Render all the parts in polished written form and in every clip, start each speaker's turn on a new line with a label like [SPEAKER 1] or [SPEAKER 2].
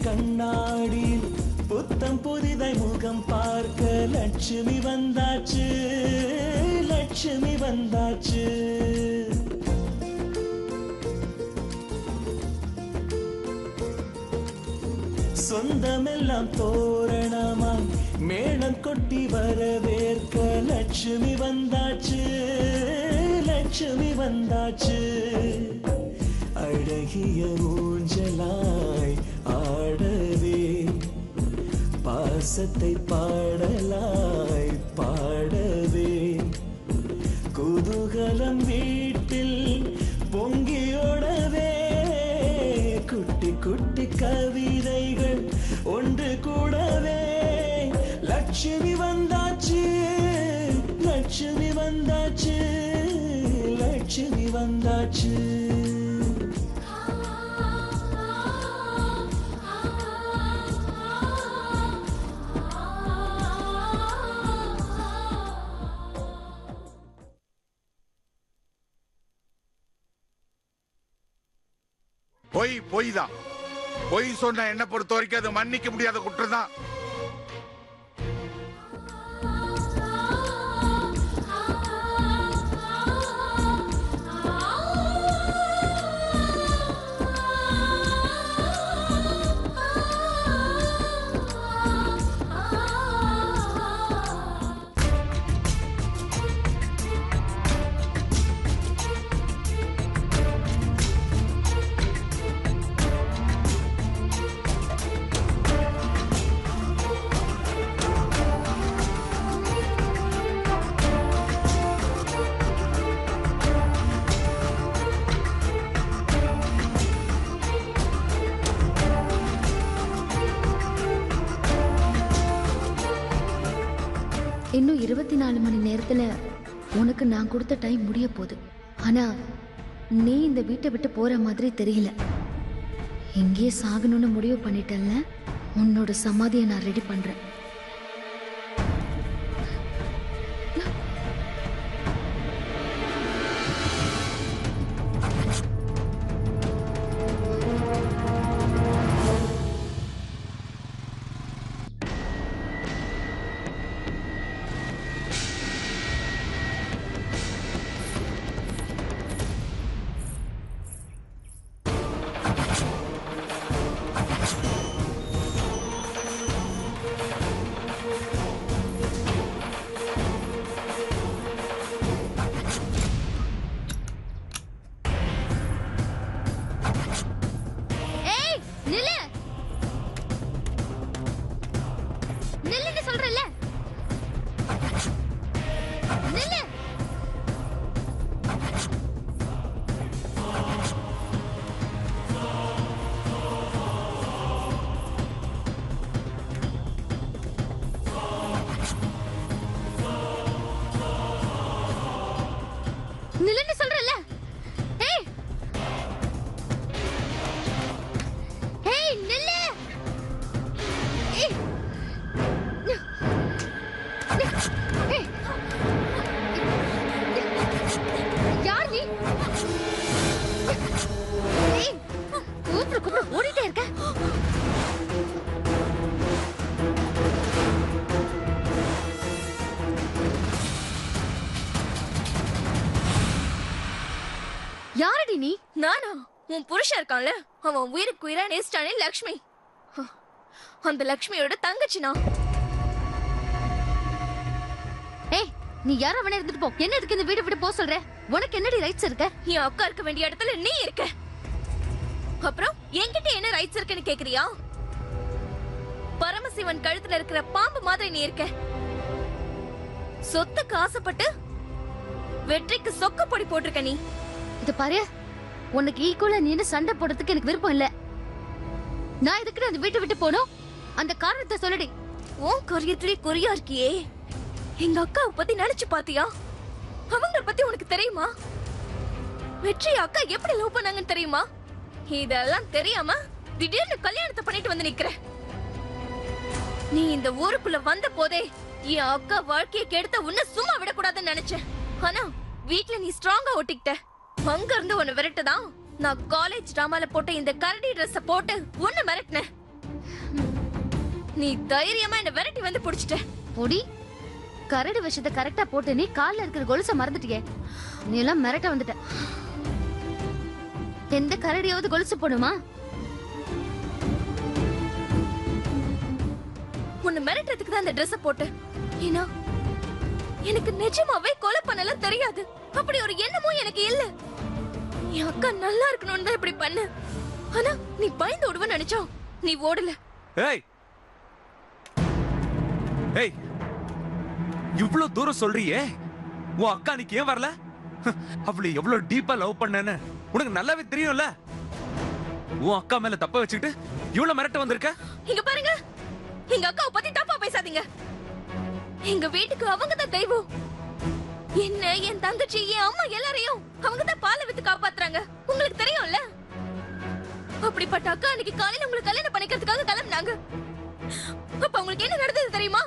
[SPEAKER 1] கண்ணாடியில் புத்தம் புதிதாய் முகம் பார்க்க லட்சுமி வந்தாச்சு, லட்சுமி வந்தாச்சு. சொந்தமெல்லாம் தோரணமாய் மேளம் கொட்டி வரவேற்க லட்சுமி வந்தாச்சு, லட்சுமி வந்தாச்சு. அழகிய ஊஞ்சலாய் ஆடவே பாசத்தை பாடலாய் பாடவே குதூகலம் வீட்டில் பொங்கியோடவே குட்டி குட்டி கவிதைகள் ஒன்று கூடவே லட்சுமி வந்தாச்சு, லட்சுமி வந்தாச்சு, லட்சுமி வந்தாச்சு.
[SPEAKER 2] பொய் பொய் தான். பொய் சொன்ன என்ன பொறுத்த வரைக்கும் அது மன்னிக்க முடியாத குற்றம் தான்.
[SPEAKER 3] இன்னும் 24 மணி நேரத்துல உனக்கு நான் கொடுத்த டைம் முடிய போகுது. ஆனா நீ இந்த வீட்டை விட்டு போற மாதிரி தெரியல. எங்கேயே சாகணும்னு முடிவு பண்ணிட்டல்ல, உன்னோட சமாதியை நான் ரெடி பண்றேன். நிலன்னு சொல்றல. ஏய் ஏய் நில்லு. ஏய் ஏய் யார் நீ? ஏய் கூப்பிடு ஓடிட்டே இருக்க. யாரடி நீ?
[SPEAKER 4] நானா? உன் புருஷன் இருக்கான்ல, அவன் உயிருக்கு உயிரா நேசிட்டானே லக்ஷ்மி. அந்த லக்ஷ்மியோட தங்கச்சினா.
[SPEAKER 3] ஏய் நீ யார அவனை இருந்துட்டு போ. என்ன இருக்கு இந்த வீடு விட்டு போ சொல்ற? உனக்கு என்னடி ரைட்ஸ் இருக்க?
[SPEAKER 4] என் அக்கா இருக்க வேண்டிய இடத்துல நீ இருக்க. அப்புறம் என்கிட்ட என்ன ரைட்ஸ் இருக்குன்னு கேக்குறியா? பரமசிவன் கழுத்துல இருக்கிற பாம்பு மாதிரி நீ இருக்க. சொத்துக்கு ஆசைப்பட்டு வெற்றிக்கு சொக்க பொடி போட்டிருக்க நீ.
[SPEAKER 3] இது பாரு, உனக்கு ஈக்குவலா நின்னு சண்டை போடுறதுக்கு எனக்கு விருப்பம் இல்ல. நான் எதுக்கு அந்த வீட்டை விட்டு போனோம்? அந்த காரணத்தை சொல்லடி.
[SPEAKER 4] உன் காரியத்திலே குறியா இருக்கியே. எங்க அக்காவை பத்தி நினைச்சு பாத்தியா? அவங்கள பத்தி உனக்கு தெரியுமா? வெற்றி அக்கா எப்படி லவ் பண்ணாங்கன்னு தெரியுமா? இதெல்லாம் தெரியாம திடீர்னு கல்யாணத்தை பண்ணிட்டு வந்து நிக்கிற. நீ இந்த ஊருக்குள்ள வந்த போதே என் அக்கா வாழ்க்கையை கெடுத்த உன்னை சும்மா விடக்கூடாதுன்னு நினைச்சேன். ஆனா வீட்டுல நீ ஸ்ட்ராங்கா ஒட்டிக்கிட்ட. அங்க இருந்து உன்னை விரட்டுதான் நான் காலேஜ் டிராமால போட்ட இந்த கரடி ட்ரெஸ் போட்டு உன்னை மிரட்டினேன். நீ தைரியமா என்ன விரட்டி வந்து புடிச்சிட்ட.
[SPEAKER 3] பொடி கரடி விஷயத்தை கரெக்டா போட்டு நீ கால்ல இருக்கிற கொலுச மறந்துட்டியே. நீ எல்லாம் மிரட்ட வந்துட்ட. எந்த கரடியாவது கொலுசு போடுமா?
[SPEAKER 4] உன்னை மிரட்டுறதுக்கு தான் அந்த ட்ரெஸ் போட்டு. ஏன்னா எனக்கு நிஜமாவே கொலை பண்ணலாம் தெரியாது. அப்படி ஒரு எண்ணமும் எனக்கு இல்ல. என் அக்கா நல்லா இருக்கணும்னு தான் இப்படி பண்ண. ஆனா நீ பயந்து ஓடுவன்னு நினைச்சோம். நீ ஓடல.
[SPEAKER 5] ஏய் ஏய் இவ்ளோ தூரம் சொல்றியே, உன் அக்கா நீக்கு ஏன் வரல? அவளை எவ்வளவு டீப்பா லவ் பண்ணேன்னு உனக்கு நல்லாவே தெரியும்ல. உன் அக்கா மேல தப்ப வச்சுக்கிட்டு இவ்வளவு மிரட்ட வந்திருக்க.
[SPEAKER 4] இங்க பாருங்க, எங்க அக்காவை பத்தி தப்பா பேசாதீங்க. எங்க வீட்டுக்கு அவங்க தான் தெய்வம். என்ன, என் தங்கச்சி, என் அம்மா எல்லாரையும் அவங்க தான் பாலை வித்து காப்பாத்துறாங்க. உங்களுக்கு தெரியும்ல. அப்படிப்பட்ட அக்கா அன்னைக்கு காலையில உங்களுக்கு கல்யாணம் பண்ணிக்கிறதுக்காக கிளம்பினாங்க. அப்ப உங்களுக்கு என்ன நடந்தது தெரியுமா?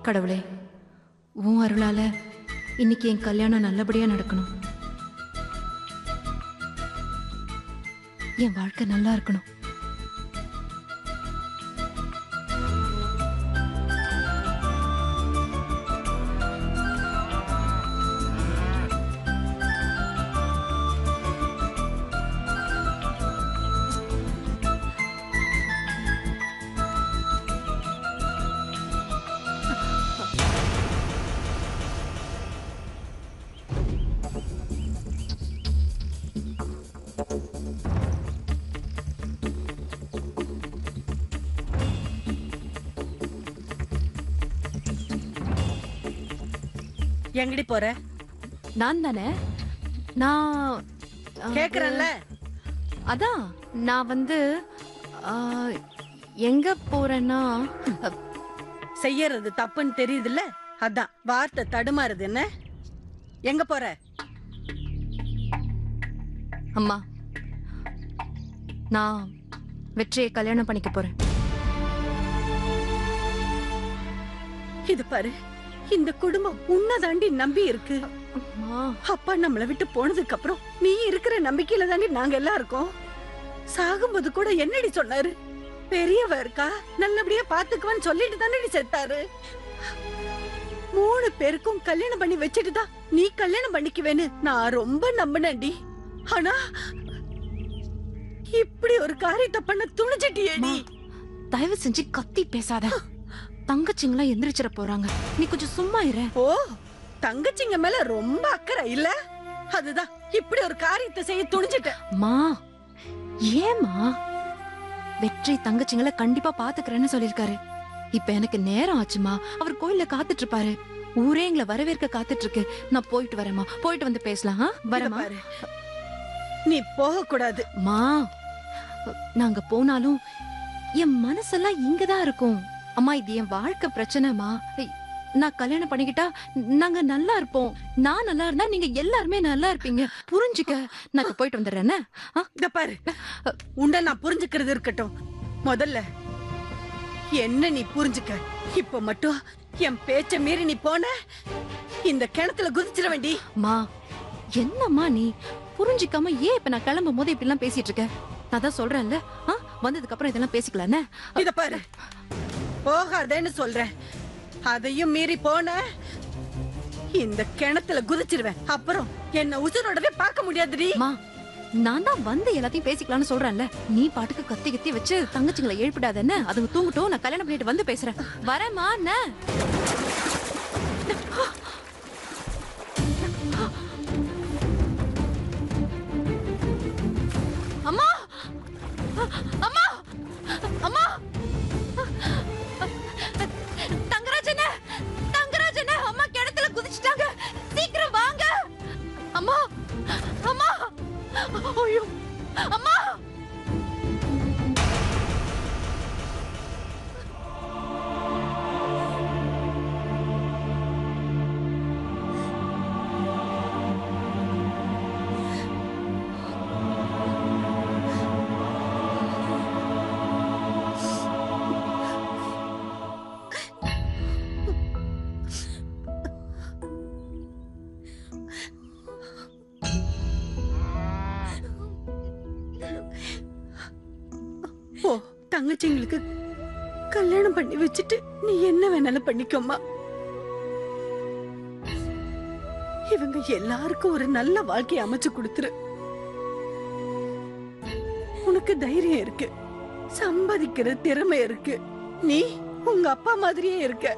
[SPEAKER 6] கடவுளே, உன் அருளால இன்னைக்கு என் கல்யாணம் நல்லபடியா நடக்கணும். என் வாழ்க்கை நல்லா இருக்கணும்.
[SPEAKER 7] எங்கடி போற?
[SPEAKER 6] நான் தானே. நான்
[SPEAKER 7] கேக்குறேன்ல.
[SPEAKER 6] அதான் நான் வந்து எங்க போறேன்னா,
[SPEAKER 7] செய்யறது தப்புன்னு தெரியுதுல்ல, அதான் வார்த்தை தடுமாறுது. என்ன எங்க போற?
[SPEAKER 6] அம்மா, நான் வெற்றியை கல்யாணம் பண்ணிக்க போறேன்.
[SPEAKER 7] இது பாரு, இந்த குடும்பம் உன்னை தாண்டி நம்பி இருக்கு.
[SPEAKER 6] அம்மா,
[SPEAKER 7] அப்பா நம்மளை விட்டு போனதுக்கு அப்புறம் நீ இருக்கிற நம்பிக்கையில தாண்டி நாங்க எல்லாம் இருக்கோம். சாகும்போது கூட என்னடி சொன்னாரு? பெரியவ இருக்கா, நல்லபடியா பாத்துக்குவான்னு சொல்லிட்டு தானடி செத்தாரு. 3 பேருக்கும் கல்யாணம் பண்ணி வச்சுட்டு தான் நீ கல்யாணம் பண்ணிக்குவேன்னு நான் ரொம்ப நம்பினேன்டி. ஆனா இப்படி ஒரு காரியத்தை பண்ண துணிச்சிட்டியேடி.
[SPEAKER 6] தயவு செஞ்சு கத்தி பேசாத. தங்கச்சிங்களா எந்திரிச்சிட போறாங்க. நீ கொஞ்சம் சும்மா இரு.
[SPEAKER 7] ஓ, தங்கச்சிங்க மேல ரொம்ப அக்கறை இல்ல, அதுதான் இப்படி ஒரு காரியத்தை செய்ய துணிச்சிட்ட.
[SPEAKER 6] மா, ஏமா? வெற்றி தங்கச்சிங்கள கண்டிப்பா பாத்துக்கிறேன்னு சொல்லிருக்காரு. இப்ப எனக்கு நேரம் ஆச்சுமா. அவர் கோயில்ல காத்துட்டு இருப்பாரு. ஊரே எங்களை வரவேற்க காத்துட்டு இருக்கு. நான் போயிட்டு வரேம்மா. போயிட்டு வந்து பேசலாம். வரமா?
[SPEAKER 7] நீ போக கூடாது.
[SPEAKER 6] மா, நாங்க போனாலும் என் மனசெல்லாம் இங்கதான் இருக்கும். அம்மா, இது என் வாழ்க்கை பிரச்சனைமா. நான் கல்யாணம் பண்ணிக்கிட்டா நாங்க நல்லா இருப்போம். நான் நல்லா இருந்தா நீங்க எல்லாருமே நல்லா இருப்பீங்க. புரிஞ்சுக்க. நாங்க போயிட்டு வந்துடுறேன்னு.
[SPEAKER 7] இத பாரு, உண்ட நான் புரிஞ்சுக்கிறது இருக்கட்டும். முதல்ல என்ன நீ புரிஞ்சுக்க. இப்ப மட்டும் என் பேச்ச மீறி நீ போன இந்த கிணத்துல குதிச்சிட வேண்டி.
[SPEAKER 6] மா, என்னம்மா நீ புரிஞ்சுக்காம ஏன் இப்ப நான் கிளம்பும் போது இப்படி எல்லாம் பேசிட்டு இருக்க? நான் தான் சொல்றேன்ல, வந்ததுக்கு அப்புறம் இதெல்லாம் பேசிக்கலான்னு.
[SPEAKER 7] இத பாரு, போகாதேன்னு சொல்றேன். அதையும் மீறி போன இந்த கிணத்துல குதிச்சிருவேன். அப்புறம் என்ன உசுரோடவே பார்க்க முடியாதுடி.
[SPEAKER 6] அம்மா நான் தான் வந்து எல்லாத்தையும் பேசிக்கலாம்னு சொல்றேன்ல. நீ பாட்டுக்கு கத்தி கத்தி வச்சு தங்கச்சிங்களை எழுப்பிடாத என்ன. அதுங்க தூங்கட்டும், நான் கல்யாணம் பண்ணிட்டு வந்து பேசுறேன். வரேம்மா என்ன. அம்மா அம்மா அம்மா தங்கராஜனே தங்கராஜனே, அம்மா கிணத்துல குதிச்சிட்டாங்க, சீக்கிரம் வாங்க. அம்மா அம்மா ஐயோ அம்மா.
[SPEAKER 7] ஓ, தங்கச்சிங்களுக்கு கல்யாணம் பண்ணி வச்சுட்டு நீ என்ன வேணாலும் பண்ணிக்கோமா. இவங்க எல்லாருக்கும் ஒரு நல்ல வாழ்க்கையை அமைச்சு கொடுத்துரு. உனக்கு தைரியம் இருக்கு, சம்பாதிக்கிற திறமை இருக்கு, நீ உங்க அப்பா மாதிரியே இருக்க.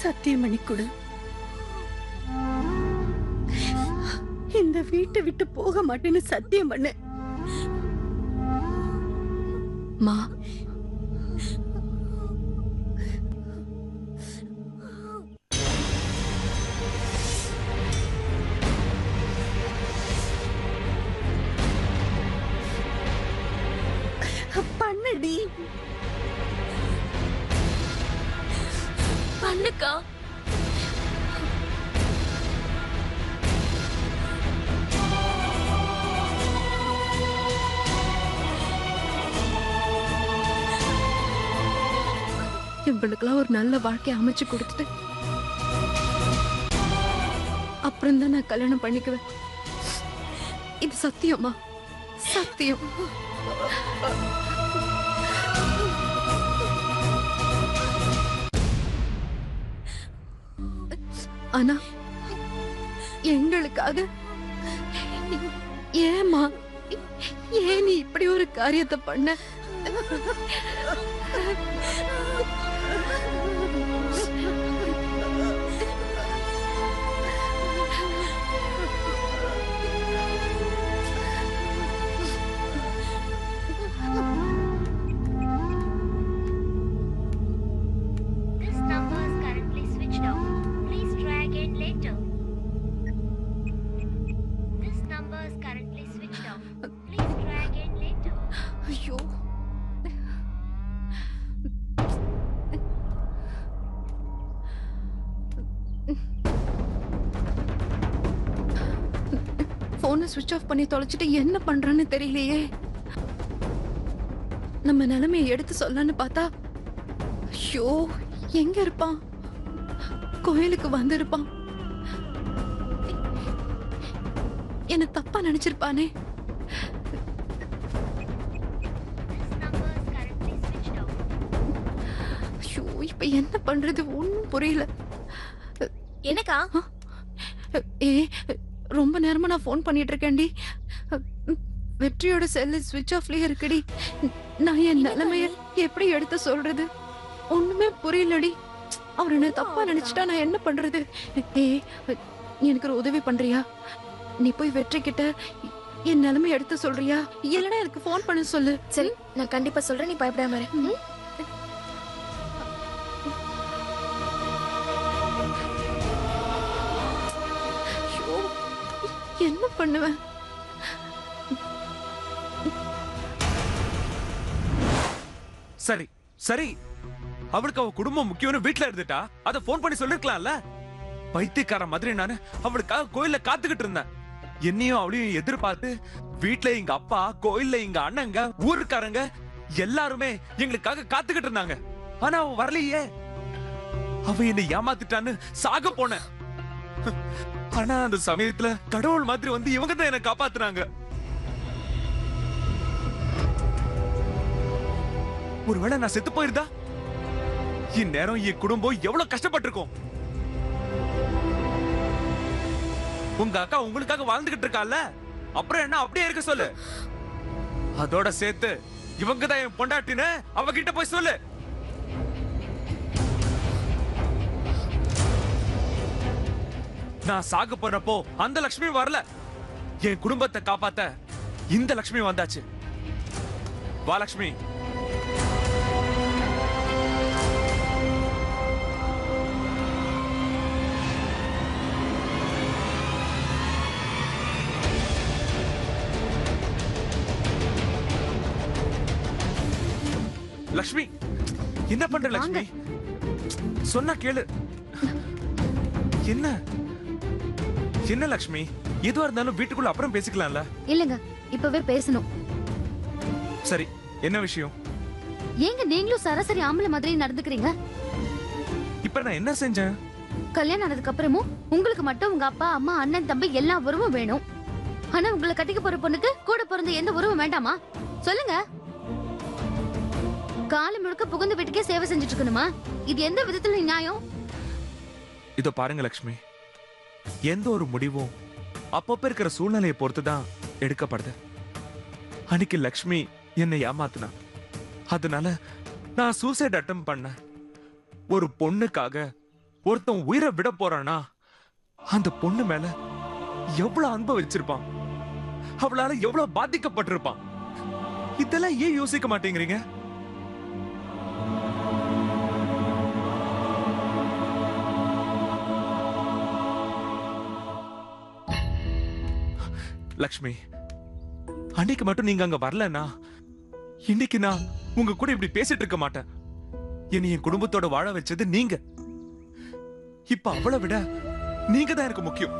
[SPEAKER 7] சத்தியமணி கொடு. இந்த வீட்டை விட்டு போக மாட்டேன்னு சத்தியம் பண்ணு.
[SPEAKER 6] மா
[SPEAKER 7] பண்ணடி.
[SPEAKER 4] பண்ணுக்கா.
[SPEAKER 6] இவளுக்கெல்லாம் ஒரு நல்ல வாழ்க்கையை அமைச்சு கொடுத்துட்டு அப்புறம் தான் நான் கல்யாணம் பண்ணிக்குவேன். இது சத்தியமா? சத்தியம். ஆனா எங்களுக்காக ஏமா ஏன் நீ இப்படி ஒரு காரியத்தை பண்ண?
[SPEAKER 8] This number is currently switched off. Please try again later. This number is currently switched off. Please try again later.
[SPEAKER 6] ஐயோ போனை சுவிட்ச் ஆஃப் பண்ணி தொலைச்சிட்டு என்ன பண்றான்னு தெரியலையே. நம்ம நிலைமையை எடுத்து சொல்லன்னு பார்த்தா ஐயோ எங்க இருப்பான்? கோயிலுக்கு வந்திருப்பான். என்ன தப்பா நினைச்சிருப்பானே.
[SPEAKER 8] This number is currently switched off.
[SPEAKER 6] ஐயோ இப்ப என்ன பண்றது ஒன்னும் புரியல.
[SPEAKER 4] என்னக்கா?
[SPEAKER 6] ஏ ரொம்ப நேரமா நான் ஃபோன் பண்ணிட்டு இருக்கேன்டி. வெற்றியோட செல்லு ஸ்விட்ச் ஆஃப்லயே இருக்குடி. நான் என் நிலைமைய எப்படி எடுத்து சொல்றது ஒண்ணுமே புரியலடி. அவர் என்ன தப்பா நினைச்சிட்டா நான் என்ன பண்றது? ஏ நீ எனக்கு ஒரு உதவி பண்றியா? நீ போய் வெற்றி கிட்ட என் நிலைமை எடுத்து சொல்றியா? இல்லைன்னா எனக்கு ஃபோன் பண்ண சொல்லு.
[SPEAKER 4] சரி, நான் கண்டிப்பா சொல்றேன், நீ பயப்படாம இரு. ம்?
[SPEAKER 6] ஐயோ, என்ன பண்ணுவேன்?
[SPEAKER 5] சரி சரி, அவளுக்கு அவ குடும்பம் முக்கியம்னு வீட்டுல இருந்துட்டா அத போன் பண்ணி சொல்லிருக்கலாம்ல. பைத்தியக்கார மாதிரி நானு அவளுக்காக கோயில்ல காத்துக்கிட்டு இருந்தேன். என்னையும் அவளையும் எதிர்பார்த்து வீட்டுல எங்க அப்பா, கோயில்ல எங்க அண்ணங்க, ஊருக்காரங்க எல்லாருமே எங்களுக்காக காத்துக்கிட்டு இருந்தாங்க. ஆனா அவ வரலையே. அவ என்னை ஏமாத்திட்டான்னு சாக போனேன். ஆனா அந்த சமயத்துல கடவுள் மாதிரி வந்து இவங்க தான் என்ன காப்பாத்துனாங்க. ஒருவேளை நான் செத்து போயிருந்தா இந்நேரம் என் குடும்பம் எவ்வளவு கஷ்டப்பட்டிருக்கும். உங்க அக்கா உங்களுக்காக வாழ்ந்துகிட்டு இருக்கால, அப்புறம் என்ன அப்படியே இருக்க சொல்லு. அதோட சேர்த்து இவங்க தான் என் பொண்டாட்டின்னு அவகிட்ட போய் சொல்லு. நான் சாக போறப்போ அந்த லட்சுமி வரல. என் குடும்பத்தை காப்பாத்த இந்த லட்சுமி வந்தாச்சு. வா லட்சுமி. லட்சுமி, என்ன பண்ற லட்சுமி? சொன்னா கேளு. என்ன என்ன லட்சுமி, எதுவா இருந்தாலும் வீட்டுக்குள்ள அப்புறம் பேசிக்கலாம்ல.
[SPEAKER 3] இல்லங்க, இப்பவே பேசணும்.
[SPEAKER 5] சரி, என்ன விஷயம்?
[SPEAKER 3] ஏங்க நீங்களும் சராசரி ஆம்பளை மாதிரி நடந்துக்கிறீங்க?
[SPEAKER 5] இப்ப நான் என்ன செஞ்சேன்?
[SPEAKER 3] கல்யாணம் ஆனதுக்கு அப்புறமும் உங்களுக்கு மட்டும் உங்க அப்பா, அம்மா, அண்ணன், தம்பி எல்லா உறவும் வேணும். ஆனா உங்களை கட்டிக்க போற பொண்ணுக்கு கூட பிறந்த எந்த உறவும் வேண்டாமா? சொல்லுங்க. காலம் முழுக்க புகுந்த வீட்டுக்கே சேவை செஞ்சுட்டு இருக்கணுமா? இது எந்த விதத்துல நியாயம்?
[SPEAKER 5] இதோ பாருங்க லட்சுமி, எந்த ஒரு முடிவும் அப்பப்ப இருக்கிற சூழ்நிலையை பொறுத்துதான் எடுக்கப்படுது. அன்னைக்கு லட்சுமி என்னை ஏமாத்துனா, அதனால நான் சூசைட் அட்டெம்ப்ட் பண்ணேன். ஒரு பொண்ணுக்காக ஒருத்தன் உயிரை விட போறானா அந்த பொண்ணு மேல எவ்வளவு அன்பு வச்சிருப்பான், அவளால எவ்வளவு பாதிக்கப்பட்டிருப்பான். இதெல்லாம் ஏன் யோசிக்க மாட்டேங்கிறீங்க? லட்சுமி, அன்னைக்கு மட்டும் நீங்க அங்க வரலன்னா இன்னைக்கு நான் உங்க கூட இப்படி பேசிட்டு இருக்க மாட்டேன். என்னை என் குடும்பத்தோட வாழ வச்சது நீங்க. இப்ப அவளை விட நீங்க தான் எனக்கு முக்கியம்.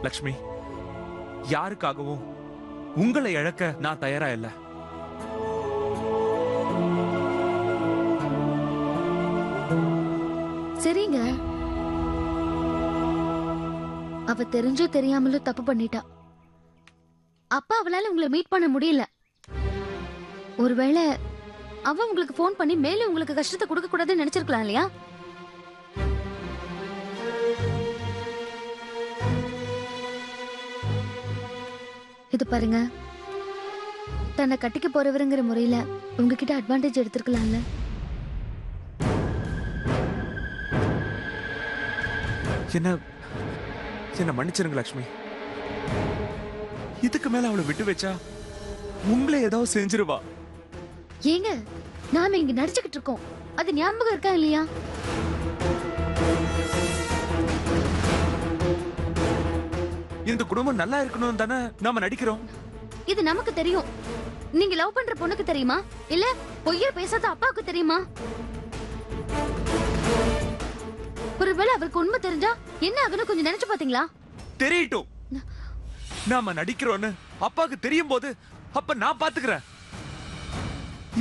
[SPEAKER 5] லட்சுமி, யாருக்காகவும் உங்களை இழக்க நான் தயாரா இல்ல.
[SPEAKER 3] சரிங்க, அவ தெரிஞ்சோ தெரியாமலோ தப்பு பண்ணிட்டா. அப்பா அவளால உங்களை மீட் பண்ண முடியல. ஒருவேளை அவ உங்களுக்கு போன் பண்ணி மேலும் உங்களுக்கு கஷ்டத்தை கொடுக்க கூடாதுன்னு நினைச்சிருக்கலாம் இல்லையா? இது பாருங்க, தன்னை கட்டிக்க போறவருங்கிற முறையில உங்ககிட்ட அட்வான்டேஜ் எடுத்திருக்கலாம்ல.
[SPEAKER 5] என்ன என்ன மன்னிச்சிருங்க லட்சுமி. இதுக்கு மேல அவளை விட்டு வச்சா உங்களை ஏதாவது செஞ்சிருவா.
[SPEAKER 3] ஏங்க, நாம இங்க நடிச்சுக்கிட்டு இருக்கோம், அது ஞாபகம் இருக்கா இல்லையா?
[SPEAKER 5] இந்த குடும்பம் நல்லா இருக்கணும் தானே நாம நடிக்கிறோம்.
[SPEAKER 3] இது நமக்கு தெரியும். நீங்க லவ் பண்ற பொண்ணுக்கு தெரியுமா? இல்ல பொய்யா பேசாத அப்பாவுக்கு தெரியுமா? ஒருவேளை அவருக்கு உண்மை தெரிஞ்சா என்ன ஆகுன்னு கொஞ்சம் நினைச்சு பாத்தீங்களா?
[SPEAKER 5] தெரியட்டும், நாம நடிக்கிறோன்னு அப்பாவுக்கு தெரியும் போது அப்ப நான் பாத்துக்கிறேன்.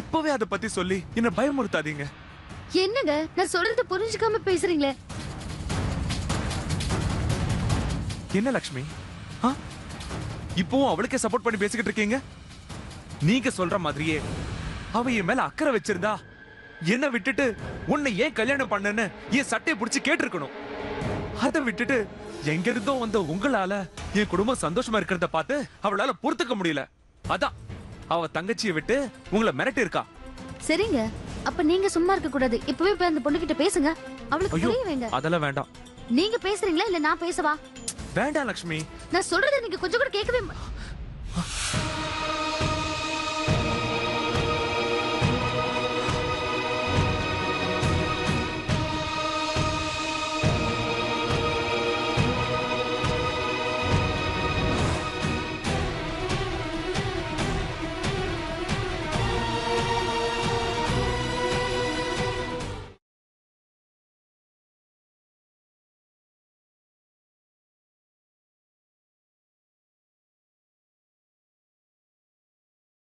[SPEAKER 5] இப்பவே அத பத்தி சொல்லி என்ன பயமுறுத்தாதீங்க.
[SPEAKER 3] என்னங்க, நான் சொல்றது புரிஞ்சுக்காம பேசுறீங்களே.
[SPEAKER 5] என்ன லட்சுமி, இப்பவும் அவளுக்கே சப்போர்ட் பண்ணி பேசிக்கிட்டு இருக்கீங்க? நீங்க சொல்ற மாதிரியே அவ என் மேல அக்கறை வச்சிருந்தா என்ன விட்டுட்டு உன்னை ஏன் கல்யாணம் பண்ணன்னு என் சட்டையை பிடிச்சு கேட்டிருக்கணும். அதை விட்டுட்டு எங்க இருந்தோ வந்த உங்களால என் குடும்பம் சந்தோஷமா இருக்கிறத பார்த்து அவளால பொறுத்துக்க முடியல. அதான் அவ தங்கச்சியை விட்டு உங்களை மிரட்டி இருக்கா.
[SPEAKER 3] சரிங்க, அப்ப நீங்க சும்மா இருக்க கூடாது. இப்பவே போய் அந்த பொண்ணு கிட்ட பேசுங்க, அவளுக்கு
[SPEAKER 5] ஐயோ,
[SPEAKER 3] புரிய வைங்க.
[SPEAKER 5] அதெல்லாம் வேண்டாம்.
[SPEAKER 3] நீங்க பேசுறீங்களா இல்ல நான் பேசவா?
[SPEAKER 5] வேண்டாம் லட்சுமி.
[SPEAKER 3] நான் சொல்றதை நீங்க கொஞ்சம் கூட கேட்கவே